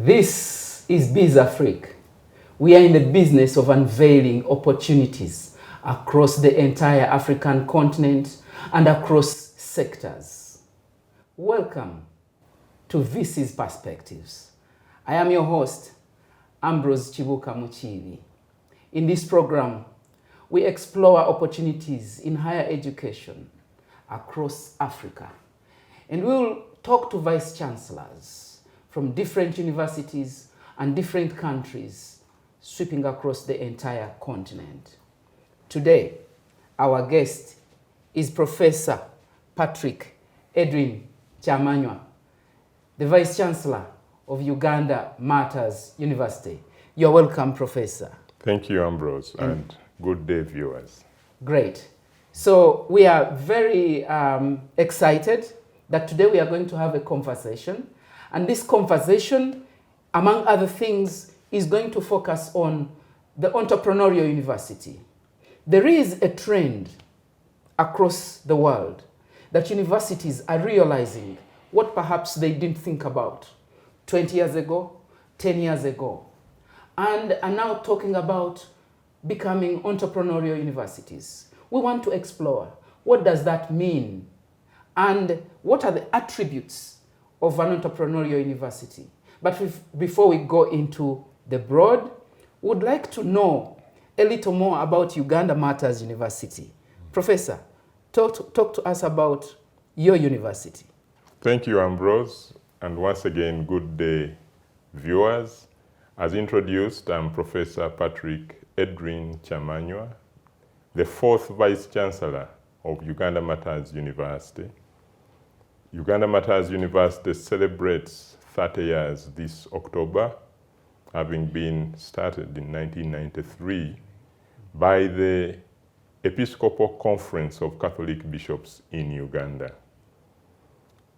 This is Biz Afrique. We are in the business of unveiling opportunities across the entire African continent and across sectors. Welcome to VC's Perspectives. I am your host, Ambrose Chibuka Muchivi. In this program, we explore opportunities in higher education across Africa. And we will talk to vice chancellors from different universities and different countries sweeping across the entire continent. Today, our guest is Professor Patrick Edrin Kyamanywa, the Vice Chancellor of Uganda Matters University. You're welcome, Professor. Thank you, Ambrose, and good day, viewers. Great. So we are very excited that today we are going to have a conversation. And this conversation, among other things, is going to focus on the entrepreneurial university. There is a trend across the world that universities are realizing what perhaps they didn't think about 20 years ago, 10 years ago, and are now talking about becoming entrepreneurial universities. We want to explore what does that mean and what are the attributes of an entrepreneurial university. But before we go into the broad, would like to know a little more about Uganda Matters University. Professor, talk to us about your university. Thank you, Ambrose, and once again, good day, viewers. As introduced, I'm Professor Patrick Edrin Kyamanywa, the fourth Vice Chancellor of Uganda Matters University. Uganda Matters University celebrates 30 years this October, having been started in 1993 by the Episcopal Conference of Catholic Bishops in Uganda.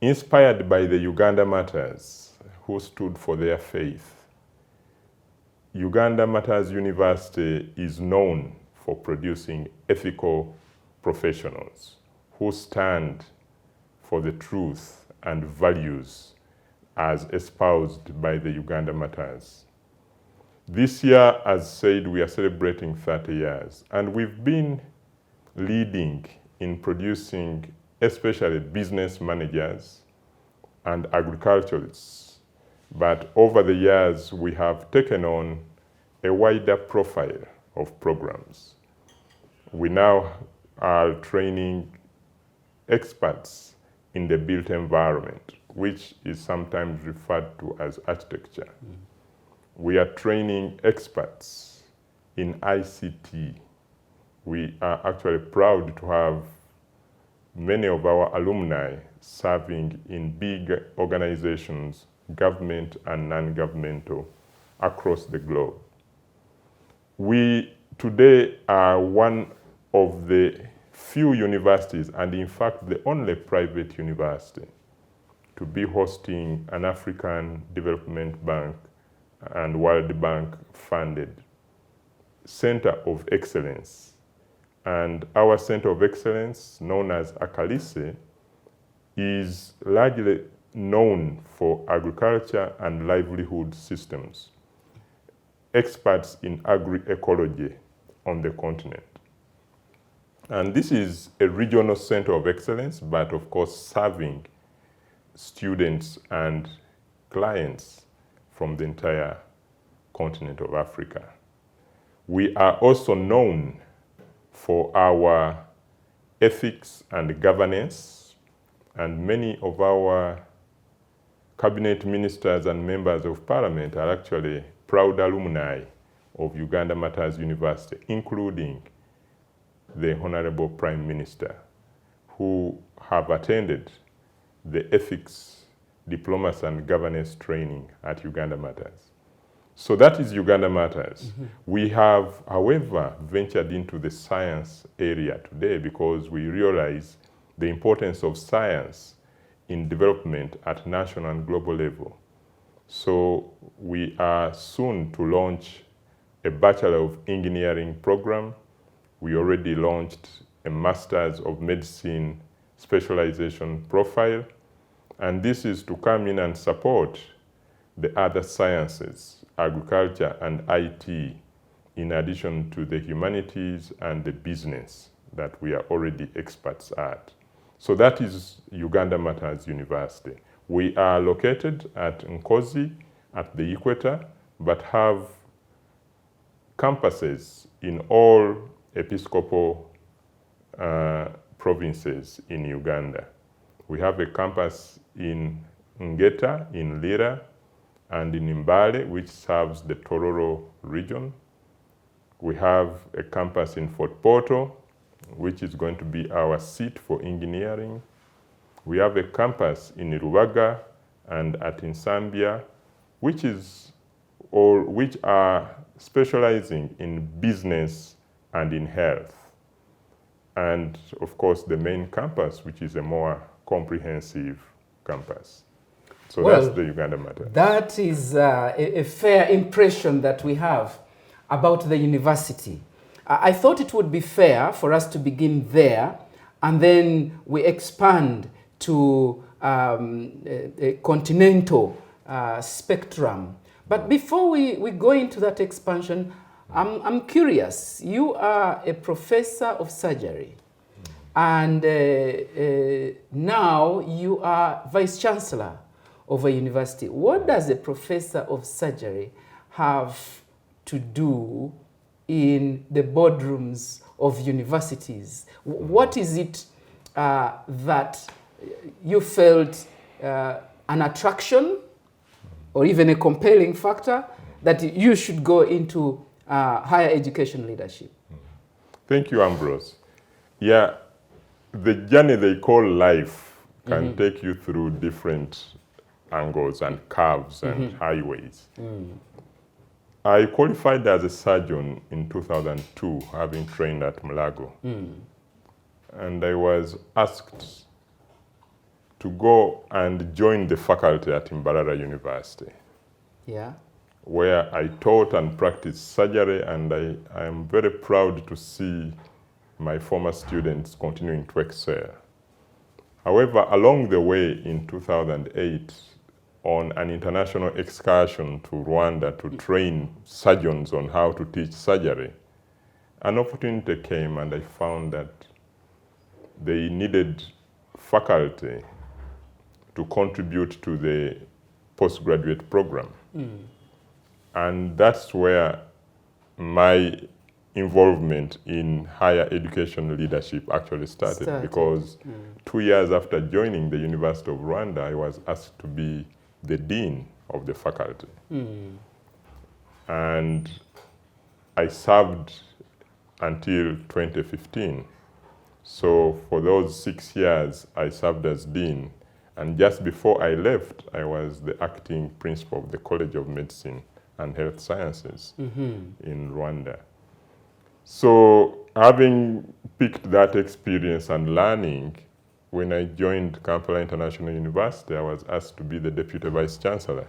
Inspired by the Uganda Matters, who stood for their faith, Uganda Matters University is known for producing ethical professionals who stand for the truth and values as espoused by the Uganda Matters. This year, as said, we are celebrating 30 years, and we've been leading in producing especially business managers and agriculturists. But over the years, we have taken on a wider profile of programs. We now are training experts in the built environment, which is sometimes referred to as architecture. We are training experts in ICT. We are actually proud to have many of our alumni serving in big organizations, government and non-governmental, across the globe. We today are one of the few universities, and in fact the only private university, to be hosting an African Development Bank and World Bank funded Center of Excellence. And our Center of Excellence, known as Akalise, is largely known for agriculture and livelihood systems, experts in agroecology on the continent. And this is a regional center of excellence, but of course serving students and clients from the entire continent of Africa. We are also known for our ethics and governance, and many of our cabinet ministers and members of parliament are actually proud alumni of Uganda Matters University, including the Honorable Prime Minister, who have attended the ethics, diplomacy and governance training at Uganda Matters. So that is Uganda Matters. We have, however, ventured into the science area today because we realize the importance of science in development at national and global level. So we are soon to launch a Bachelor of Engineering program. We already launched a Masters of Medicine specialization profile, and this is to come in and support the other sciences, agriculture and IT, in addition to the humanities and the business that we are already experts at. So that is Uganda Matters University. We are located at Nkozi, at the equator, but have campuses in all episcopal provinces in Uganda. We have a campus in Ngeta, in Lira, and in Mbale, which serves the Tororo region. We have a campus in Fort Portal, which is going to be our seat for engineering. We have a campus in Rubaga and at Insambia, which are specializing in business and in health. And of course, the main campus, which is a more comprehensive campus. So that's the Uganda Matter. That is a fair impression that we have about the university. I thought it would be fair for us to begin there, and then we expand to a continental spectrum. But before we go into that expansion, I'm curious. You are a professor of surgery, and now you are vice chancellor of a university. What does a professor of surgery have to do in the boardrooms of universities? What is it that you felt an attraction or even a compelling factor that you should go into higher education leadership? Thank you, Ambrose. Yeah, the journey they call life can take you through different angles and curves and highways. I qualified as a surgeon in 2002, having trained at Mulago. And I was asked to go and join the faculty at Mbarara University. Yeah. Where I taught and practiced surgery, and I am very proud to see my former students continuing to excel. However, along the way in 2008, on an international excursion to Rwanda to train surgeons on how to teach surgery, an opportunity came and I found that they needed faculty to contribute to the postgraduate program. And that's where my involvement in higher education leadership actually started. Because 2 years after joining the University of Rwanda, I was asked to be the dean of the faculty. And I served until 2015. So for those 6 years, I served as dean. And just before I left, I was the acting principal of the College of Medicine and Health Sciences in Rwanda. So having picked that experience and learning, when I joined Kampala International University, I was asked to be the deputy vice chancellor.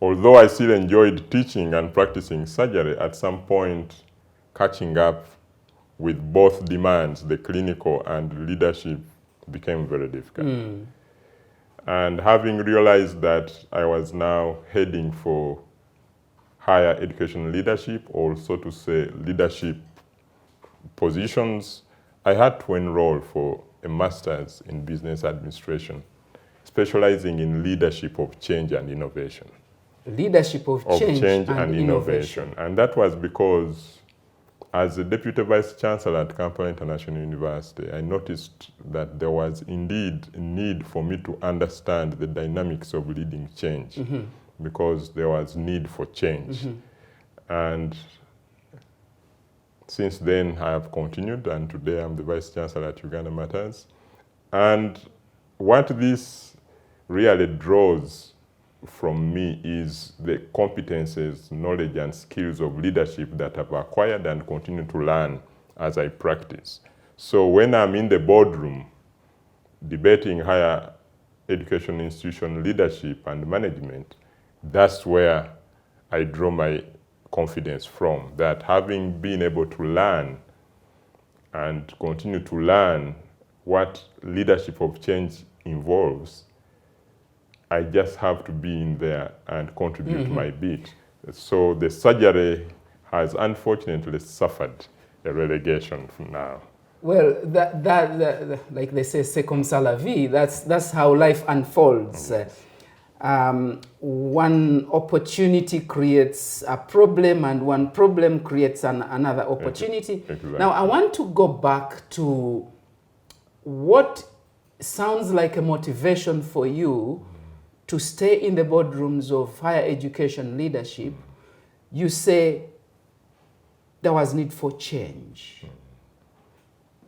Although I still enjoyed teaching and practicing surgery, at some point catching up with both demands, the clinical and leadership, became very difficult. And having realized that I was now heading for higher education leadership, or so to say leadership positions, I had to enroll for a master's in business administration, specializing in leadership of change and innovation. Leadership of change and innovation. And that was because as the Deputy Vice Chancellor at Kampala International University, I noticed that there was indeed a need for me to understand the dynamics of leading change, because there was need for change. And since then, I have continued, and today I'm the Vice Chancellor at Uganda Matters. And what this really draws from me is the competences, knowledge, and skills of leadership that I've acquired and continue to learn as I practice. So when I'm in the boardroom debating higher education institution leadership and management, that's where I draw my confidence from, that having been able to learn and continue to learn what leadership of change involves, I just have to be in there and contribute my bit. So the surgery has unfortunately suffered a relegation from now. Well, that like they say, c'est comme ça la vie. That's how life unfolds. One opportunity creates a problem, and one problem creates another opportunity. Exactly. Now, I want to go back to what sounds like a motivation for you to stay in the boardrooms of higher education leadership. You say there was need for change.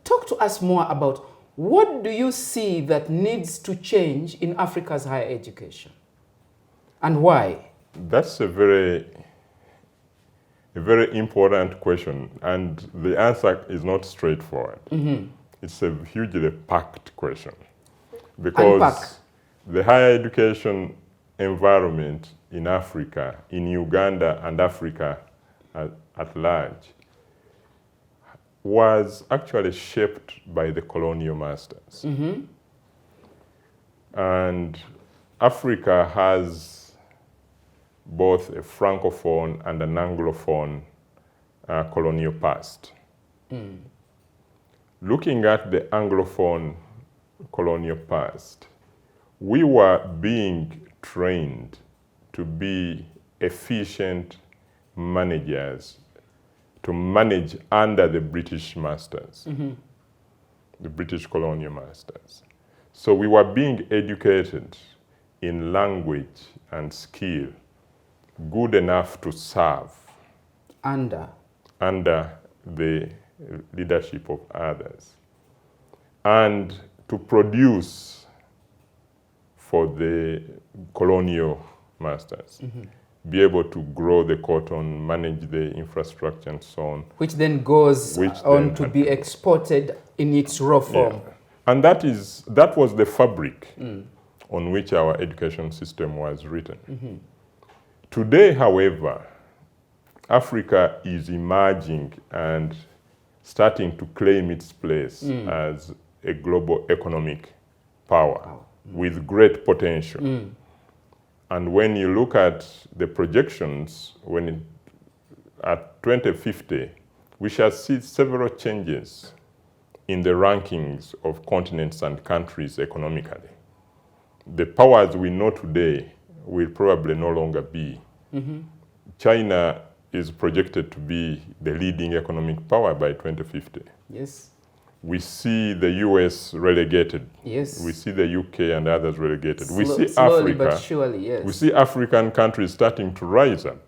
Talk to us more about what do you see that needs to change in Africa's higher education, and why? That's a very important question, and the answer is not straightforward. It's a hugely packed question, because Unpack. the higher education environment in Africa, in Uganda and Africa at large, was actually shaped by the colonial masters. And Africa has both a Francophone and an Anglophone colonial past. Looking at the Anglophone colonial past, we were being trained to be efficient managers, to manage under the British masters, the British colonial masters. So we were being educated in language and skill good enough to serve Under. under the leadership of others, and to produce for the colonial masters, be able to grow the cotton, manage the infrastructure and so on. Which then goes on to be exported in its raw form. Yeah. And that was the fabric on which our education system was written. Today, however, Africa is emerging and starting to claim its place as a global economic power with great potential. And when you look at the projections, at 2050, we shall see several changes in the rankings of continents and countries economically. The powers we know today will probably no longer be. China is projected to be the leading economic power by 2050. Yes. We see the US relegated. Yes. We see the UK and others relegated. We see slowly Africa. but surely, yes. We see African countries starting to rise up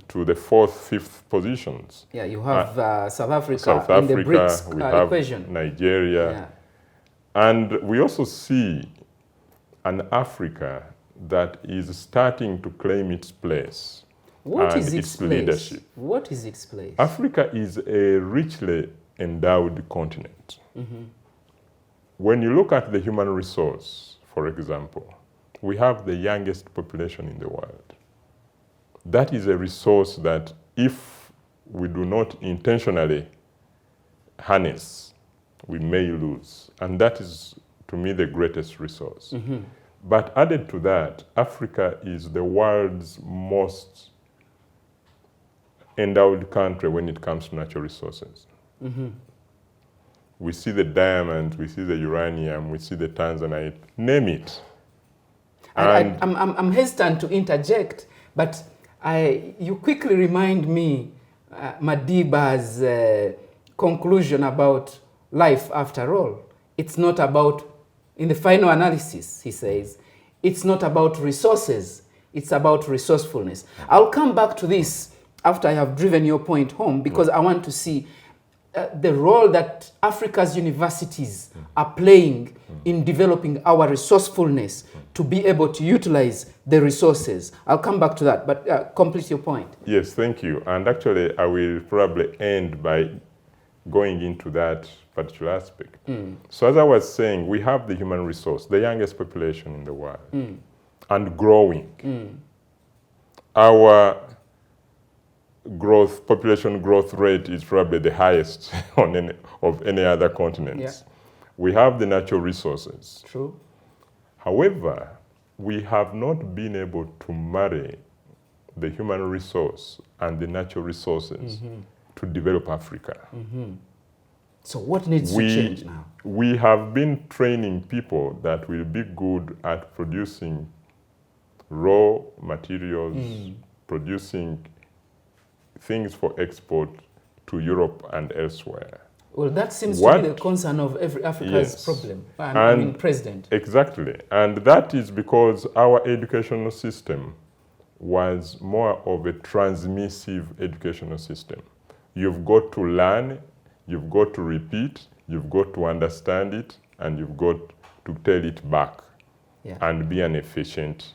to the 4th, 5th positions. Yeah, you have South Africa South in the Africa, BRICS we have equation. Nigeria. Yeah. And we also see an Africa that is starting to claim its place. What and is its place? Leadership. What is its place? Africa is a richly endowed continent. When you look at the human resource, for example, we have the youngest population in the world. That is a resource that if we do not intentionally harness, we may lose. And that is, to me, the greatest resource. But added to that, Africa is the world's most endowed country when it comes to natural resources. We see the diamonds, we see the uranium, we see the tanzanite, name it. And I'm hesitant to interject, but you quickly remind me Madiba's conclusion about life after all. It's not about, in the final analysis, he says, it's not about resources, it's about resourcefulness. I'll come back to this after I have driven your point home, because I want to see the role that Africa's universities are playing in developing our resourcefulness to be able to utilize the resources. I'll come back to that, but complete your point. Yes, thank you. And actually, I will probably end by going into that particular aspect. So as I was saying, we have the human resource, the youngest population in the world, and growing. Our population growth rate is probably the highest of any other continents. We have the natural resources. True. However, we have not been able to marry the human resource and the natural resources to develop Africa. So what needs to change now? We have been training people that will be good at producing raw materials, producing things for export to Europe and elsewhere. Well, that seems to be the concern of every Africa's problem, I mean president. Exactly. And that is because our educational system was more of a transmissive educational system. You've got to learn, you've got to repeat, you've got to understand it, and you've got to tell it back and be an efficient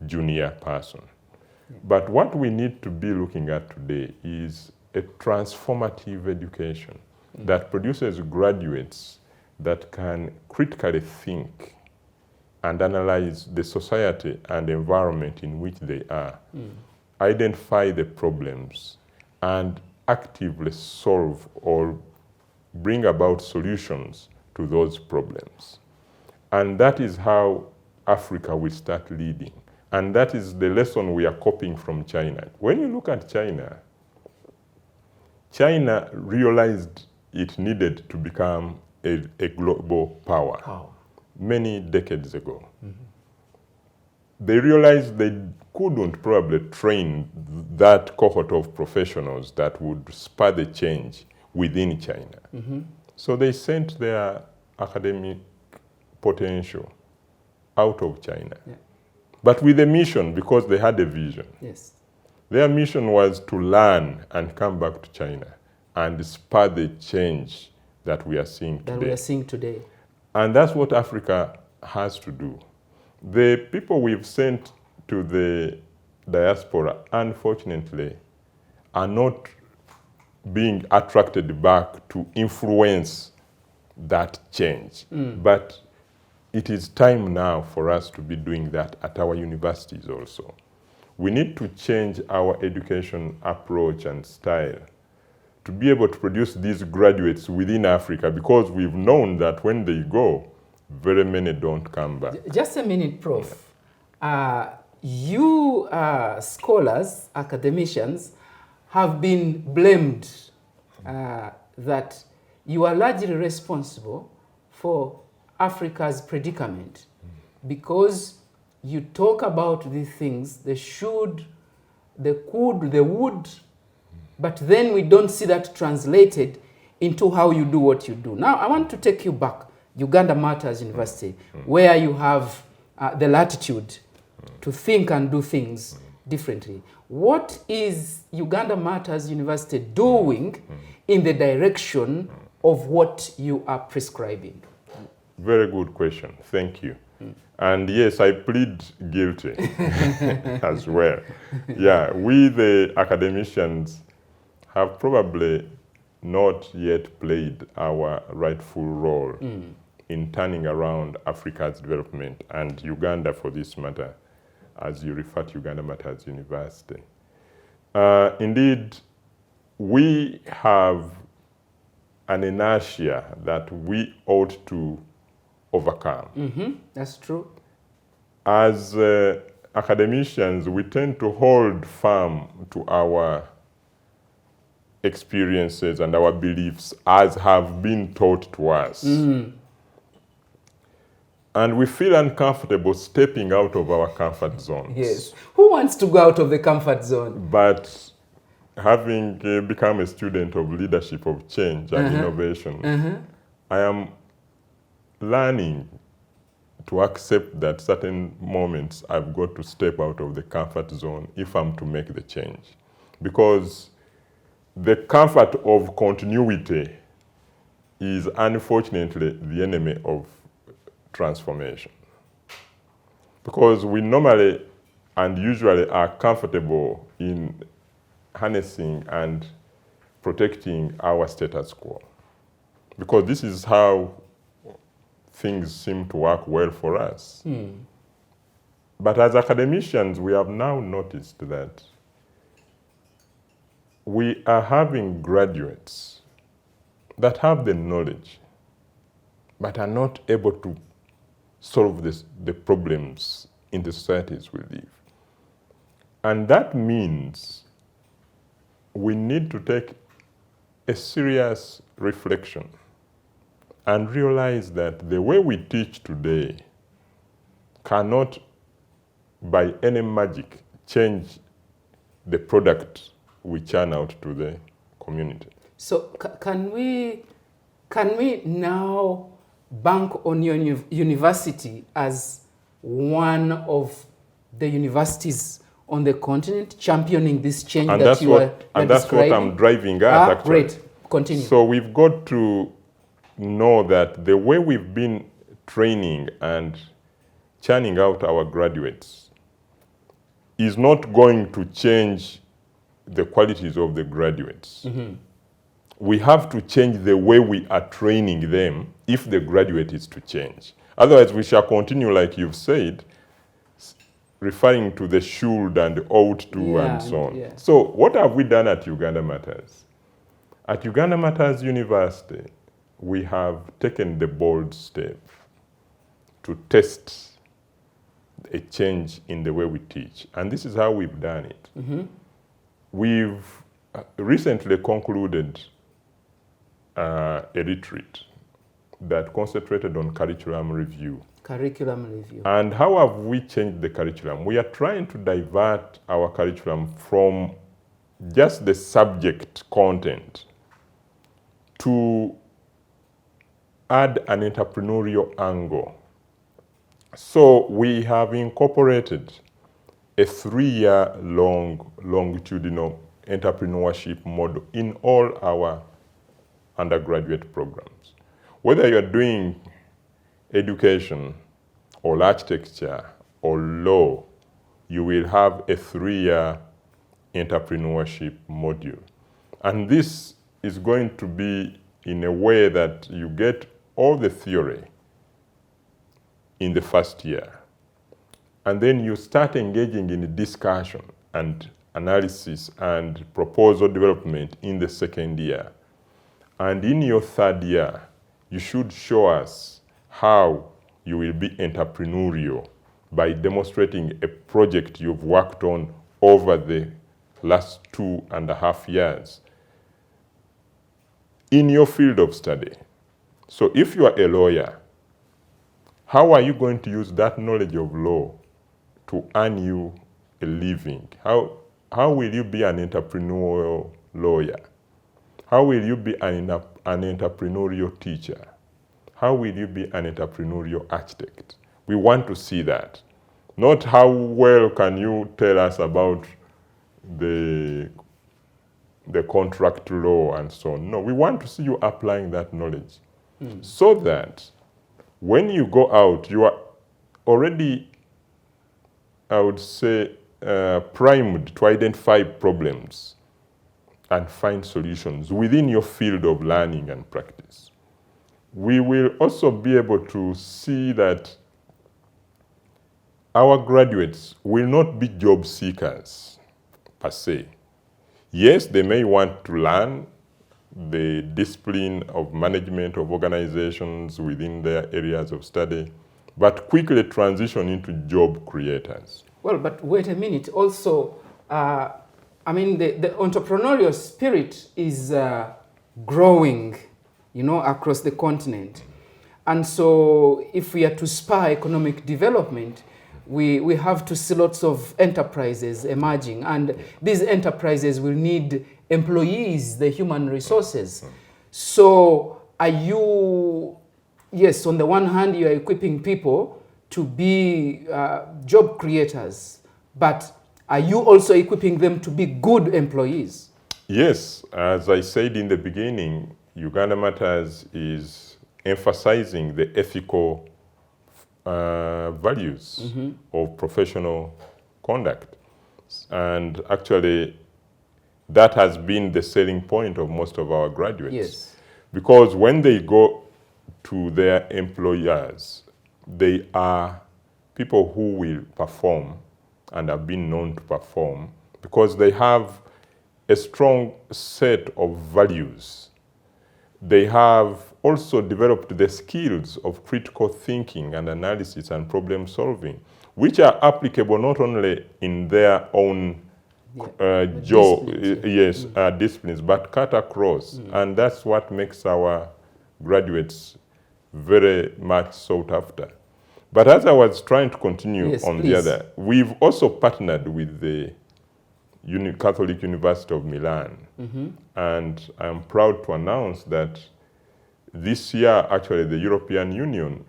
junior person. But what we need to be looking at today is a transformative education that produces graduates that can critically think and analyze the society and environment in which they are, identify the problems, and actively solve or bring about solutions to those problems. And that is how Africa will start leading. And that is the lesson we are copying from China. When you look at China, China realized it needed to become a global power many decades ago. They realized they couldn't probably train that cohort of professionals that would spur the change within China. So they sent their academic potential out of China. But with a mission, because they had a vision. Their mission was to learn and come back to China and spur the change that we are seeing today. And that's what Africa has to do. The people we've sent to the diaspora, unfortunately, are not being attracted back to influence that change. But it is time now for us to be doing that at our universities also. We need to change our education approach and style to be able to produce these graduates within Africa, because we've known that when they go, very many don't come back. Just a minute, Prof. You scholars, academicians, have been blamed that you are largely responsible for Africa's predicament because you talk about these things, the should, the could, the would, but then we don't see that translated into how you do what you do. Now, I want to take you back, Uganda Matters University, where you have the latitude to think and do things differently. What is Uganda Matters University doing in the direction of what you are prescribing? Very good question. Thank you. And yes, I plead guilty as well. Yeah, we the academicians have probably not yet played our rightful role in turning around Africa's development, and Uganda for this matter, as you refer to Uganda Matters University. Indeed, we have an inertia that we ought to overcome. That's true. As academicians, we tend to hold firm to our experiences and our beliefs as have been taught to us. And we feel uncomfortable stepping out of our comfort zones. Yes. Who wants to go out of the comfort zone? But having become a student of leadership of change and innovation, I am learning to accept that certain moments I've got to step out of the comfort zone if I'm to make the change. Because the comfort of continuity is unfortunately the enemy of transformation. Because we normally and usually are comfortable in harnessing and protecting our status quo. Because this is how things seem to work well for us. But as academicians, we have now noticed that we are having graduates that have the knowledge, but are not able to solve the problems in the societies we live. And that means we need to take a serious reflection and realize that the way we teach today cannot, by any magic, change the product we churn out to the community. So can we now bank on your university as one of the universities on the continent championing this change And that that's you are and that's what I'm driving at, actually. Great. Continue. So we've got to know that the way we've been training and churning out our graduates is not going to change the qualities of the graduates. Mm-hmm. We have to change the way we are training them if the graduate is to change. Otherwise, we shall continue, like you've said, referring to the should and ought to and so on. Yeah. So what have we done at Uganda Matters? At Uganda Matters University, we have taken the bold step to test a change in the way we teach. And this is how we've done it. Mm-hmm. We've recently concluded a retreat that concentrated on curriculum review. Curriculum review. And how have we changed the curriculum? We are trying to divert our curriculum from just the subject content to add an entrepreneurial angle. So we have incorporated a 3-year longitudinal entrepreneurship model in all our undergraduate programs. Whether you're doing education or architecture or law, you will have a 3-year entrepreneurship module. And this is going to be in a way that you get all the theory in the first year. And then you start engaging in discussion and analysis and proposal development in the second year. And in your third year, you should show us how you will be entrepreneurial by demonstrating a project you've worked on over the last 2.5 years in your field of study. So if you are a lawyer, how are you going to use that knowledge of law to earn you a living? How will you be an entrepreneurial lawyer? How will you be an entrepreneurial teacher? How will you be an entrepreneurial architect? We want to see that. Not how well can you tell us about the contract law and so on. No, we want to see you applying that knowledge so that when you go out, you are already, I would say, primed to identify problems and find solutions within your field of learning and practice. We will also be able to see that our graduates will not be job seekers per se. Yes, they may want to learn the discipline of management of organizations within their areas of study, but quickly transition into job creators. Well, but wait a minute. Also, the entrepreneurial spirit is growing, across the continent. And so if we are to spur economic development, we have to see lots of enterprises emerging. And these enterprises will need employees, the human resources. So are you, yes, on the one hand, you are equipping people to be job creators, but are you also equipping them to be good employees? Yes, as I said in the beginning, Uganda Matters is emphasizing the ethical values of professional conduct. And actually, that has been the selling point of most of our graduates. Yes. Because when they go to their employers, they are people who will perform and have been known to perform because they have a strong set of values. They have also developed the skills of critical thinking and analysis and problem solving, which are applicable not only in their own disciplines, but cut across. And that's what makes our graduates very much sought after. But as I was trying to continue the other, we've also partnered with the Catholic University of Milan. And I'm proud to announce that this year, actually, the European Union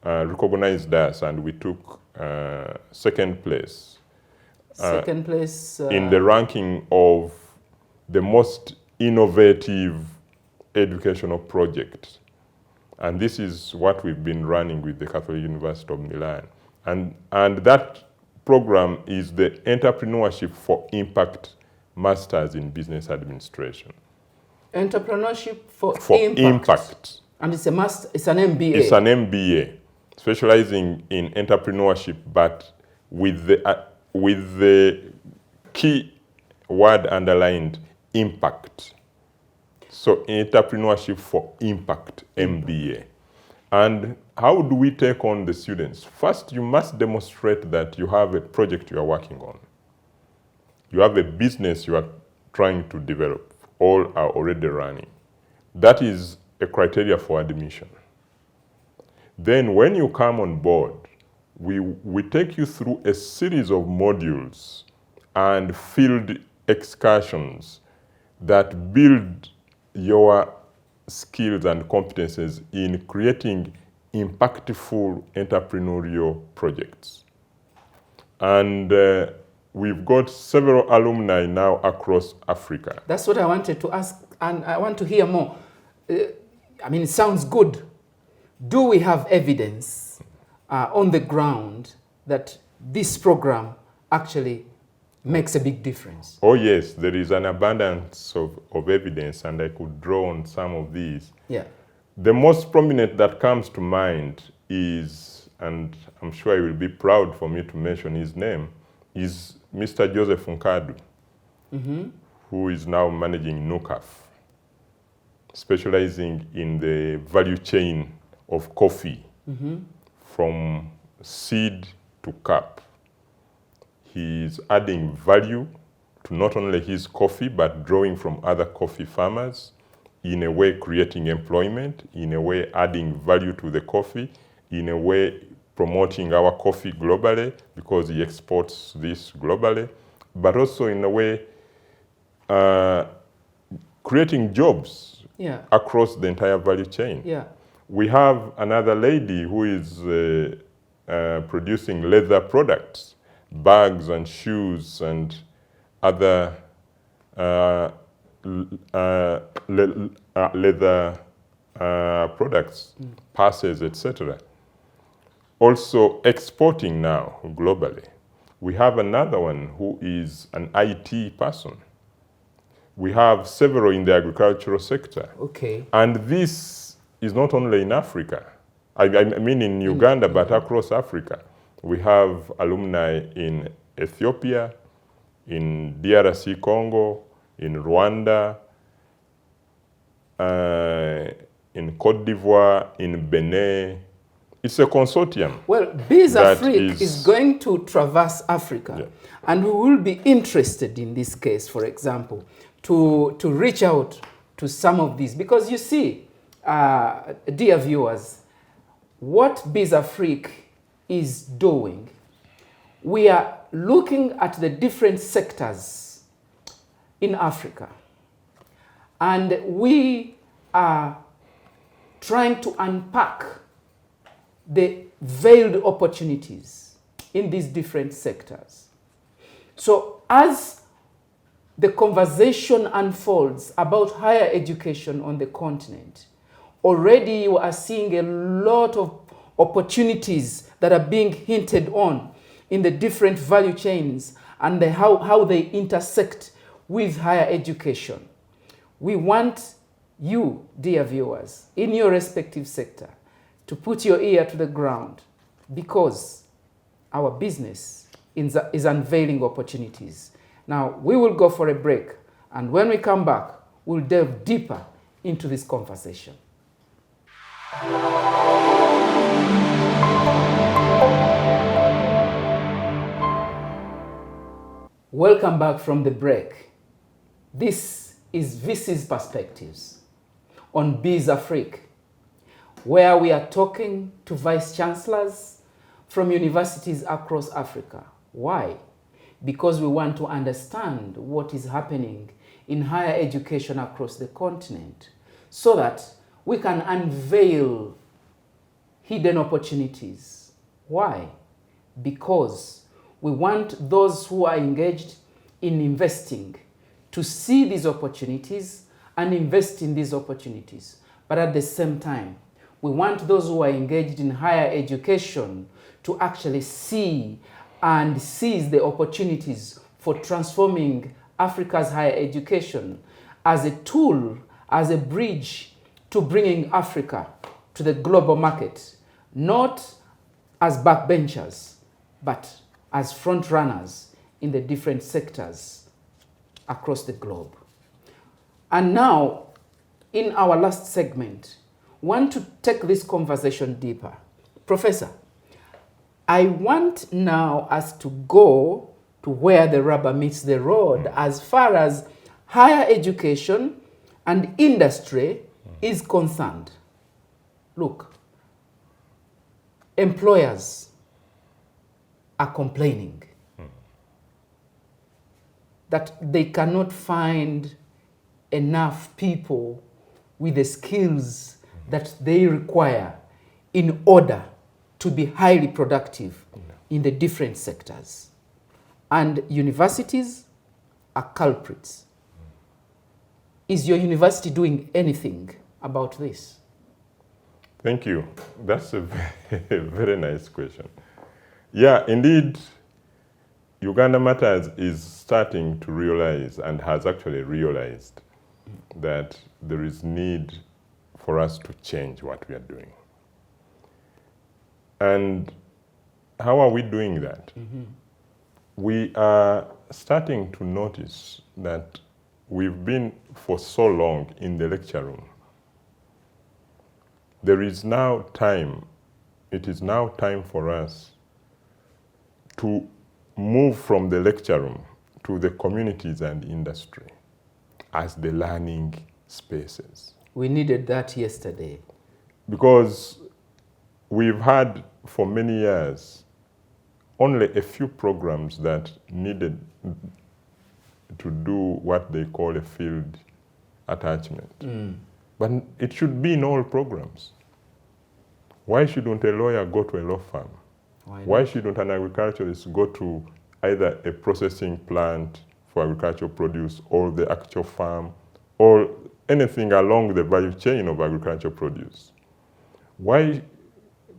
recognized us, and we took second place. Second place in the ranking of the most innovative educational project. And this is what we've been running with the Catholic University of Milan. And that program is the Entrepreneurship for Impact Masters in Business Administration. Entrepreneurship for Impact. And it's an MBA. It's an MBA, specializing in entrepreneurship, but with the key word underlined, impact. So Entrepreneurship for Impact, MBA. And how do we take on the students? First, you must demonstrate that you have a project you are working on. You have a business you are trying to develop. All are already running. That is a criteria for admission. Then when you come on board, we take you through a series of modules and field excursions that build your skills and competences in creating impactful entrepreneurial projects. And we've got several alumni now across Africa. That's what I wanted to ask, and I want to hear more. I mean, it sounds good. Do we have evidence on the ground that this program actually makes a big difference? Oh yes, there is an abundance of evidence, and I could draw on some of these. Yeah. The most prominent that comes to mind is, and I'm sure he will be proud for me to mention his name, is Mr. Joseph Nkadu, who is now managing NUCAF, specializing in the value chain of coffee, from seed to cup. He is adding value to not only his coffee, but drawing from other coffee farmers, in a way creating employment, in a way adding value to the coffee, in a way promoting our coffee globally, because he exports this globally, but also in a way creating jobs across the entire value chain. Yeah. We have another lady who is producing leather products, bags and shoes and other leather products, purses, etc. Also exporting now globally. We have another one who is an IT person. We have several in the agricultural sector. Okay. And this is not only in Africa. I mean in Uganda, but across Africa. We have alumni in Ethiopia, in DRC Congo, in Rwanda, in Cote d'Ivoire, in Benin. It's a consortium. Well, Biz Afrique is going to traverse Africa, and we will be interested in this case, for example, to reach out to some of these. Because you see, dear viewers, what Biz Afrique is doing, we are looking at the different sectors in Africa, and we are trying to unpack the veiled opportunities in these different sectors. So as the conversation unfolds about higher education on the continent, already you are seeing a lot of opportunities that are being hinted on in the different value chains and how they intersect with higher education. We want you, dear viewers, in your respective sector, to put your ear to the ground, because our business is unveiling opportunities. Now, we will go for a break, and when we come back, we'll delve deeper into this conversation. Welcome back from the break. This is VC's Perspectives on Biz Afrique, where we are talking to vice chancellors from universities across Africa. Why? Because we want to understand what is happening in higher education across the continent so that we can unveil hidden opportunities. Why? Because we want those who are engaged in investing to see these opportunities and invest in these opportunities. But at the same time, we want those who are engaged in higher education to actually see and seize the opportunities for transforming Africa's higher education as a tool, as a bridge to bringing Africa to the global market, not as backbenchers, but as front runners in the different sectors across the globe. And now, in our last segment, we want to take this conversation deeper. Professor, I want now us to go to where the rubber meets the road as far as higher education and industry is concerned. Look, employers are complaining that they cannot find enough people with the skills that they require in order to be highly productive in the different sectors. And universities are culprits. Is your university doing anything about this? Thank you. That's a very nice question. Yeah, indeed, Uganda Matters is starting to realize and has actually realized that there is need for us to change what we are doing. And how are we doing that? We are starting to notice that we've been for so long in the lecture room. There is now time, it is now time for us to move from the lecture room to the communities and industry as the learning spaces. We needed that yesterday. Because we've had for many years only a few programs that needed to do what they call a field attachment. But it should be in all programs. Why shouldn't a lawyer go to a law firm? Why shouldn't an agriculturist go to either a processing plant for agricultural produce or the actual farm or anything along the value chain of agricultural produce? Why?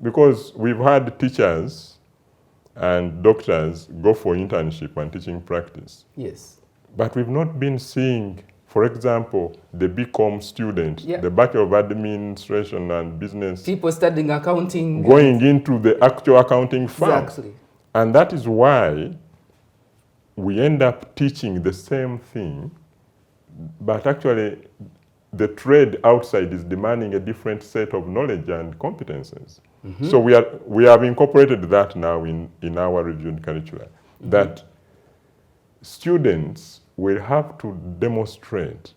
Because we've had teachers and doctors go for internship and teaching practice. Yes. But we've not been seeing, for example, the BCom student, Yeah. the Bachelor of Administration and Business, People studying accounting. going into the actual accounting firm. Exactly. And that is why we end up teaching the same thing, but actually the trade outside is demanding a different set of knowledge and competences. So we have incorporated that now in our reviewed curricula, that students will have to demonstrate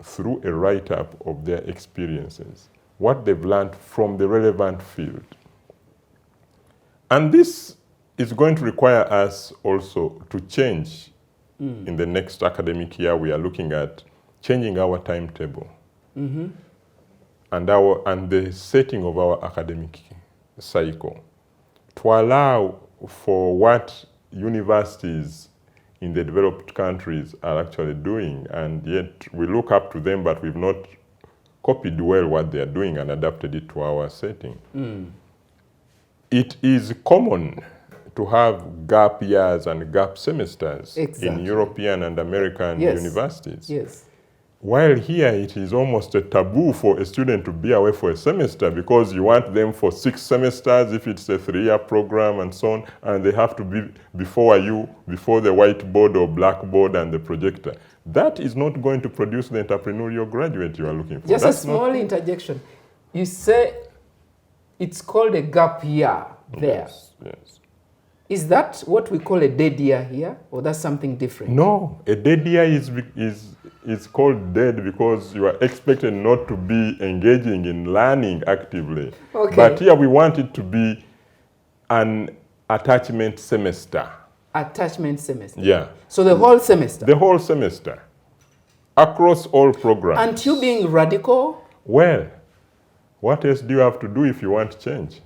through a write-up of their experiences what they've learned from the relevant field. And this is going to require us also to change in the next academic year. We are looking at changing our timetable and the setting of our academic cycle to allow for what universities in the developed countries are actually doing, and yet we look up to them, but we've not copied well what they are doing and adapted it to our setting. It is common to have gap years and gap semesters in European and American universities. Yes. While here it is almost a taboo for a student to be away for a semester because you want them for 6 semesters if it's a 3-year program and so on, and they have to be before the whiteboard or blackboard and the projector. That is not going to produce the entrepreneurial graduate you are looking for. Just a small interjection. You say it's called a gap year there. Yes. Is that what we call a dead year here, or that's something different? No, a dead year is called dead because you are expected not to be engaging in learning actively. Okay. But here we want it to be an attachment semester. Attachment semester. Yeah. So the whole semester. The whole semester. Across all programs. Aren't you being radical? Well, what else do you have to do if you want change?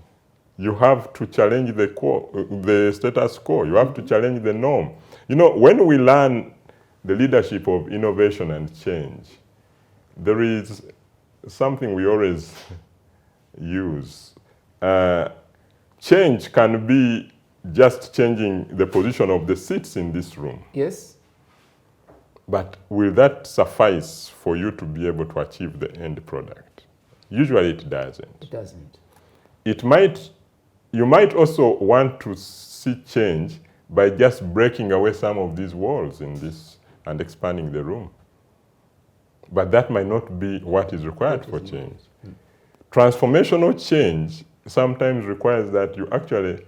You have to challenge the status quo. You have to challenge the norm. You know, when we learn the leadership of innovation and change, there is something we always use. Change can be just changing the position of the seats in this room. Yes. But will that suffice for you to be able to achieve the end product? Usually it doesn't. It doesn't. You might also want to see change by just breaking away some of these walls in this and expanding the room. But that might not be what is required for change. Transformational change sometimes requires that you actually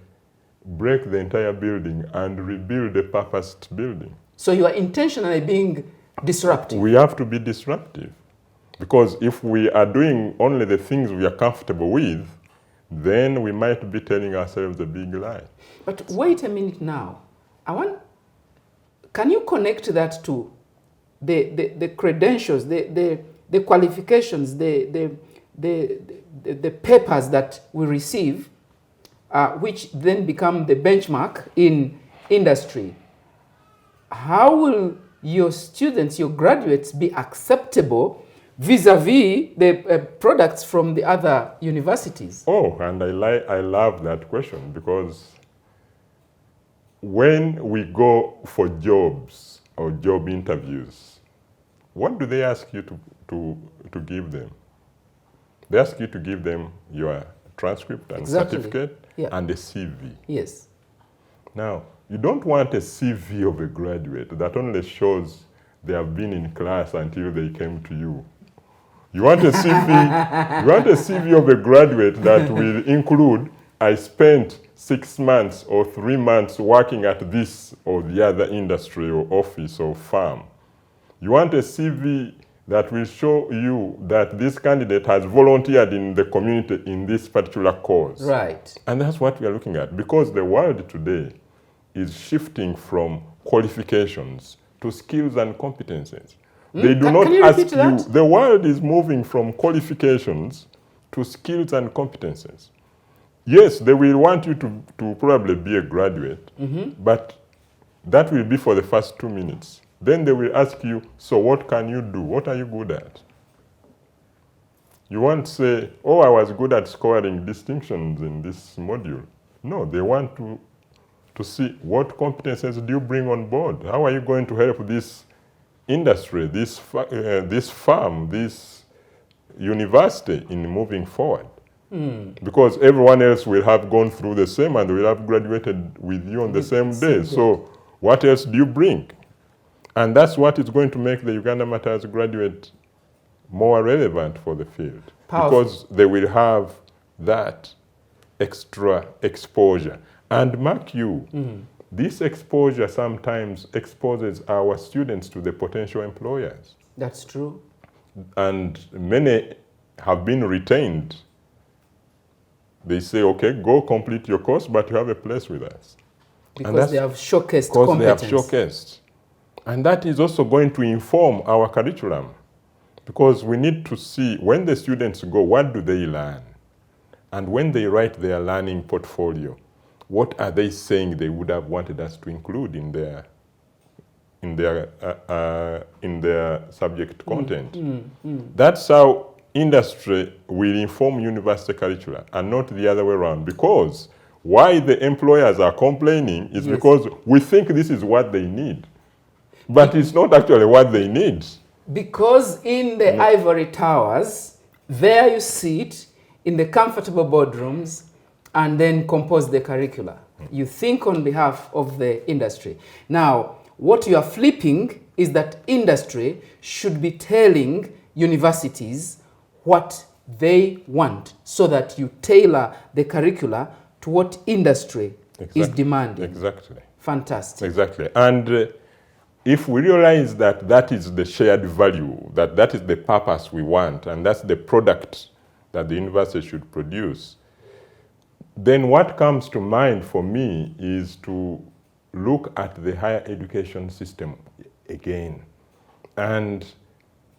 break the entire building and rebuild a purposed building. So you are intentionally being disruptive. We have to be disruptive. Because if we are doing only the things we are comfortable with, then we might be telling ourselves a big lie. But wait a minute now. Can you connect that to the credentials, the qualifications, the papers that we receive, which then become the benchmark in industry? How will your students, your graduates, be acceptable vis-a-vis the products from the other universities? Oh, and I love that question, because when we go for jobs or job interviews, what do they ask you to give them? They ask you to give them your transcript and certificate and a CV. Yes. Now, you don't want a CV of a graduate that only shows they have been in class until they came to you. You want a CV, you want a CV of a graduate that will include, I spent 6 months or 3 months working at this or the other industry or office or firm. You want a CV that will show you that this candidate has volunteered in the community in this particular cause. Right. And that's what we are looking at, because the world today is shifting from qualifications to skills and competencies. They do not ask you. The world is moving from qualifications to skills and competencies. Yes, they will want you to probably be a graduate, but that will be for the first 2 minutes. Then they will ask you, so what can you do? What are you good at? You won't say, oh, I was good at scoring distinctions in this module. No, they want to see what competences do you bring on board? How are you going to help this industry, this firm, this university in moving forward? Because everyone else will have gone through the same and will have graduated with you on the same day. So what else do you bring? And that's what is going to make the Uganda Matters graduate more relevant for the field. Powerful. Because they will have that extra exposure. And mark you, this exposure sometimes exposes our students to the potential employers. That's true. And many have been retained. They say, okay, go complete your course, but you have a place with us. Because they have showcased competence. They have showcased. And that is also going to inform our curriculum. Because we need to see, when the students go, what do they learn? And when they write their learning portfolio, what are they saying they would have wanted us to include in their subject content? That's how industry will inform university curricula, and not the other way around. Because why the employers are complaining is because we think this is what they need. But it's not actually what they need. Because in the ivory towers, there you sit in the comfortable boardrooms and then compose the curricula. You think on behalf of the industry. Now, what you are flipping is that industry should be telling universities what they want, so that you tailor the curricula to what industry is demanding. Exactly. Fantastic. Exactly. And if we realize that that is the shared value, that that is the purpose we want, and that's the product that the university should produce, then what comes to mind for me is to look at the higher education system again. And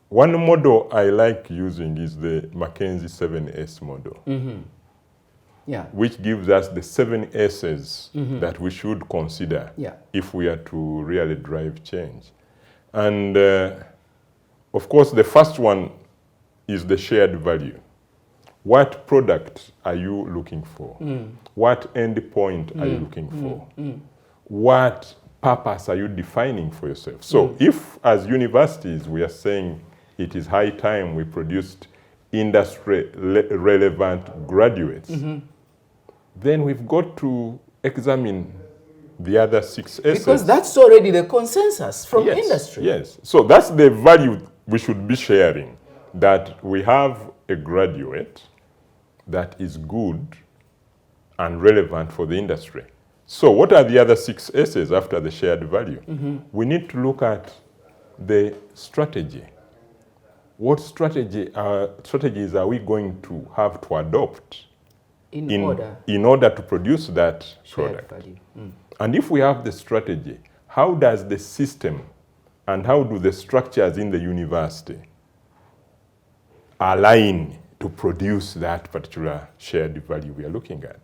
one model I like using is the Mackenzie 7S model, Yeah. which gives us the 7 S's that we should consider if we are to really drive change. And of course, the first one is the shared value. What product are you looking for? What end point are you looking for? What purpose are you defining for yourself? So if, as universities, we are saying it is high time we produced industry-relevant graduates, then we've got to examine the other 6 S's. Because that's already the consensus from industry. Yes. So that's the value we should be sharing, that we have a graduate that is good and relevant for the industry. So what are the other 6 S's after the shared value? We need to look at the strategy. What strategies are we going to have to adopt in order to produce that Shared product? value. And if we have the strategy, how does the system and how do the structures in the university align to produce that particular shared value we are looking at?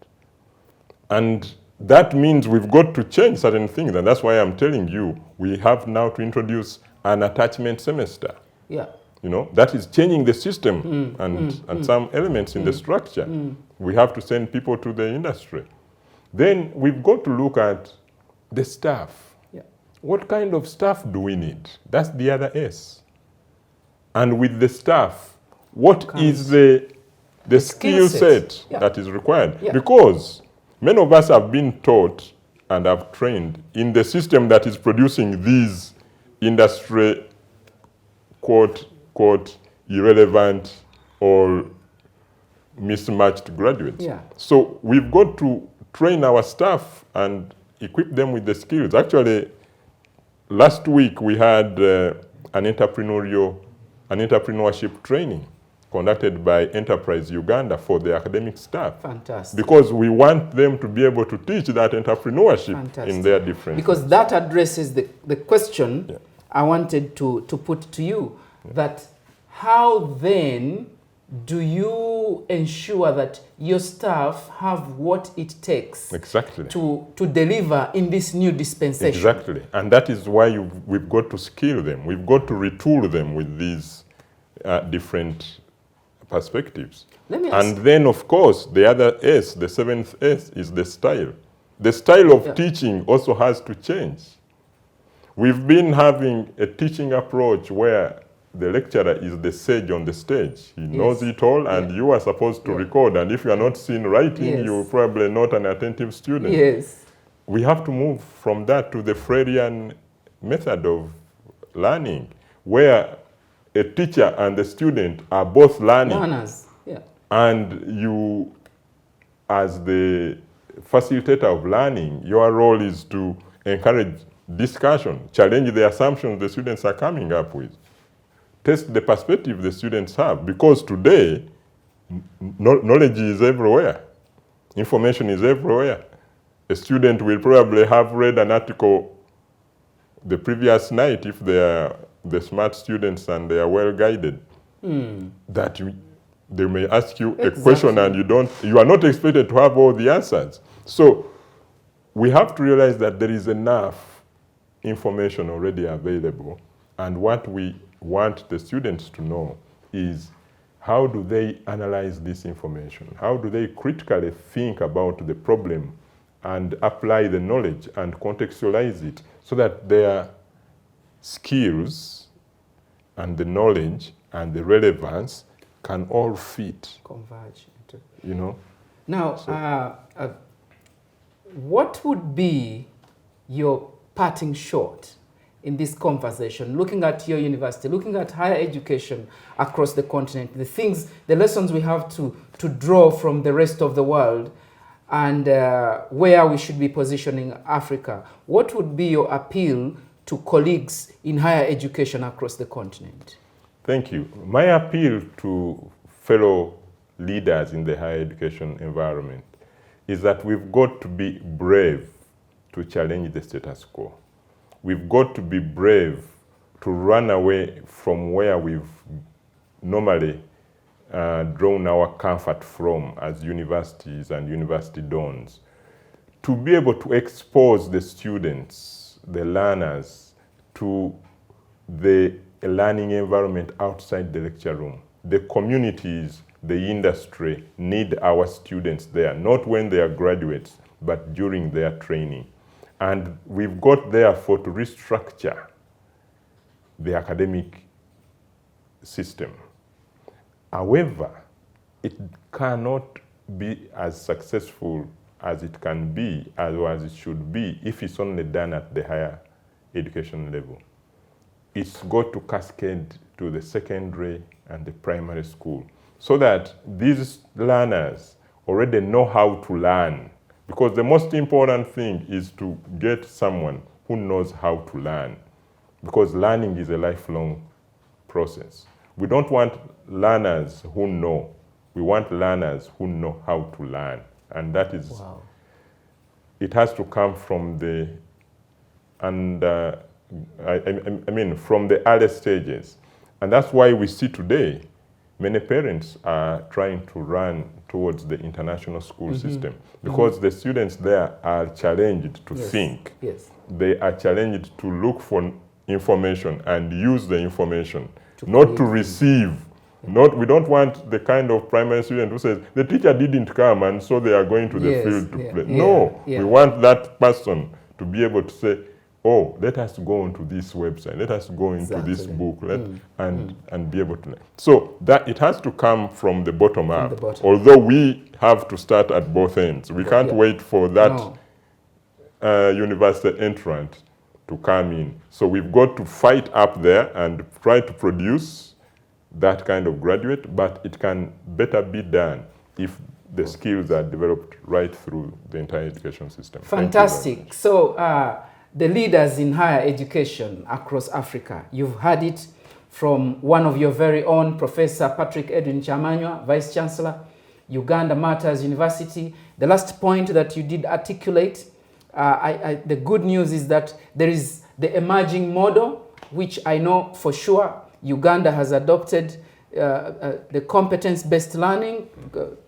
And that means we've got to change certain things, and that's why I'm telling you we have now to introduce an attachment semester. Yeah. You know, that is changing the system and some elements in the structure. We have to send people to the industry. Then we've got to look at the staff. Yeah. What kind of staff do we need? That's the other S. And with the staff, what is the skill set that is required? Yeah. Because many of us have been taught and have trained in the system that is producing these industry, quote, irrelevant or mismatched graduates. Yeah. So we've got to train our staff and equip them with the skills. Actually, last week we had an entrepreneurship training conducted by Enterprise Uganda for the academic staff. Fantastic. Because we want them to be able to teach that entrepreneurship in their different Because that addresses the question I wanted to put to you, that how then do you ensure that your staff have what it takes to deliver in this new dispensation? Exactly. And that is why we've got to skill them. We've got to retool them with these different perspectives. And then, of course, the other S, the 7th S, is the style. The style of teaching also has to change. We've been having a teaching approach where the lecturer is the sage on the stage. He knows it all, and you are supposed to record. And if you are not seen writing, you're probably not an attentive student. Yes. We have to move from that to the Freudian method of learning, where a teacher and the student are both learning. Learners. Yeah. And you, as the facilitator of learning, your role is to encourage discussion, challenge the assumptions the students are coming up with, test the perspective the students have, because today, knowledge is everywhere. Information is everywhere. A student will probably have read an article the previous night, if they are the smart students and they are well guided, that they may ask you a question and you are not expected to have all the answers. So we have to realize that there is enough information already available, and what we want the students to know is, how do they analyze this information? How do they critically think about the problem and apply the knowledge and contextualize it so that their skills and the knowledge and the relevance can all fit. Converge. You know? Now, what would be your parting shot in this conversation, looking at your university, looking at higher education across the continent, the lessons we have to draw from the rest of the world, and where we should be positioning Africa, what would be your appeal to colleagues in higher education across the continent? Thank you. My appeal to fellow leaders in the higher education environment is that we've got to be brave to challenge the status quo. We've got to be brave to run away from where we've normally drawn our comfort from as universities and university dons, to be able to expose the students, the learners, to the learning environment outside the lecture room. The communities, the industry need our students there, not when they are graduates, but during their training. And we've got, therefore, to restructure the academic system. However, it cannot be as successful as it can be, or as it should be, if it's only done at the higher education level. It's got to cascade to the secondary and the primary school, so that these learners already know how to learn. Because the most important thing is to get someone who knows how to learn, because learning is a lifelong process. We don't want learners who know. We want learners who know how to learn. And that is, wow. It has to come from the, from the early stages. And that's why we see today, many parents are trying to run towards the international school system, because the students there are challenged to think. Yes. They are challenged to look for information and use the information, not to receive. We don't want the kind of primary student who says, the teacher didn't come and so they are going to the field to play. No, we want that person to be able to say, oh, let us go onto this website, let us go into this book, and be able to learn. So that it has to come from the bottom up, although we have to start at both ends. We can't wait for that university entrant to come in. So we've got to fight up there and try to produce that kind of graduate, but it can better be done if the skills are developed right through the entire education system. Fantastic. So the leaders in higher education across Africa, you've heard it from one of your very own, Professor Patrick Edrin Kyamanywa, Vice Chancellor, Uganda Matters University. The last point that you did articulate, the good news is that there is the emerging model, which I know for sure Uganda has adopted. The competence-based learning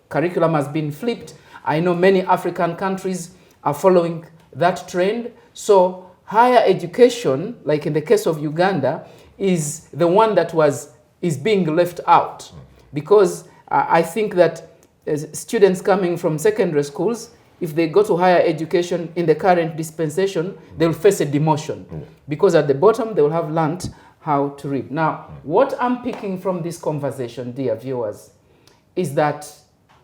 curriculum has been flipped. I know many African countries are following that trend. So higher education, like in the case of Uganda, is the one that is being left out, because I think that students coming from secondary schools, if they go to higher education in the current dispensation, they'll face a demotion, because at the bottom they will have learnt how to read. Now, what I'm picking from this conversation, dear viewers, is that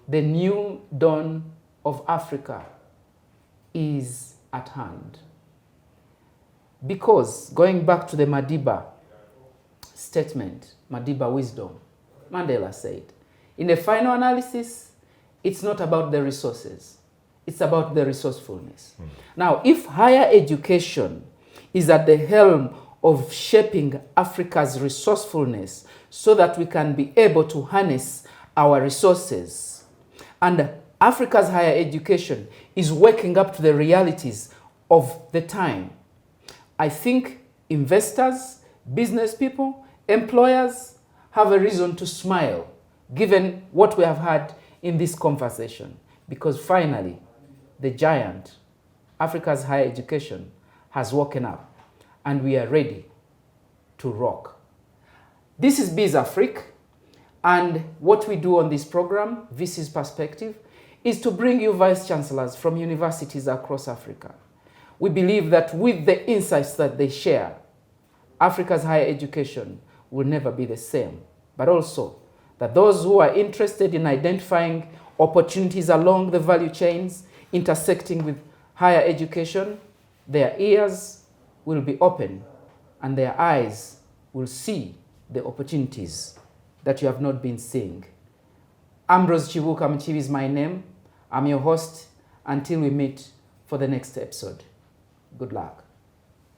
the new dawn of Africa is at hand. Because, going back to the Madiba statement, Madiba wisdom, Mandela said, in the final analysis, it's not about the resources, it's about the resourcefulness. Now, if higher education is at the helm of shaping Africa's resourcefulness so that we can be able to harness our resources, and Africa's higher education is waking up to the realities of the time, I think investors, business people, employers have a reason to smile, given what we have had in this conversation. Because finally, the giant, Africa's higher education, has woken up, and we are ready to rock. This is Biz Afrique, and what we do on this program, VC's Perspective, is to bring you vice chancellors from universities across Africa. We believe that with the insights that they share, Africa's higher education will never be the same, but also that those who are interested in identifying opportunities along the value chains intersecting with higher education, their ears will be open and their eyes will see the opportunities that you have not been seeing. Ambrose Chibuka Mchibi is my name. I'm your host. Until we meet for the next episode. Good luck.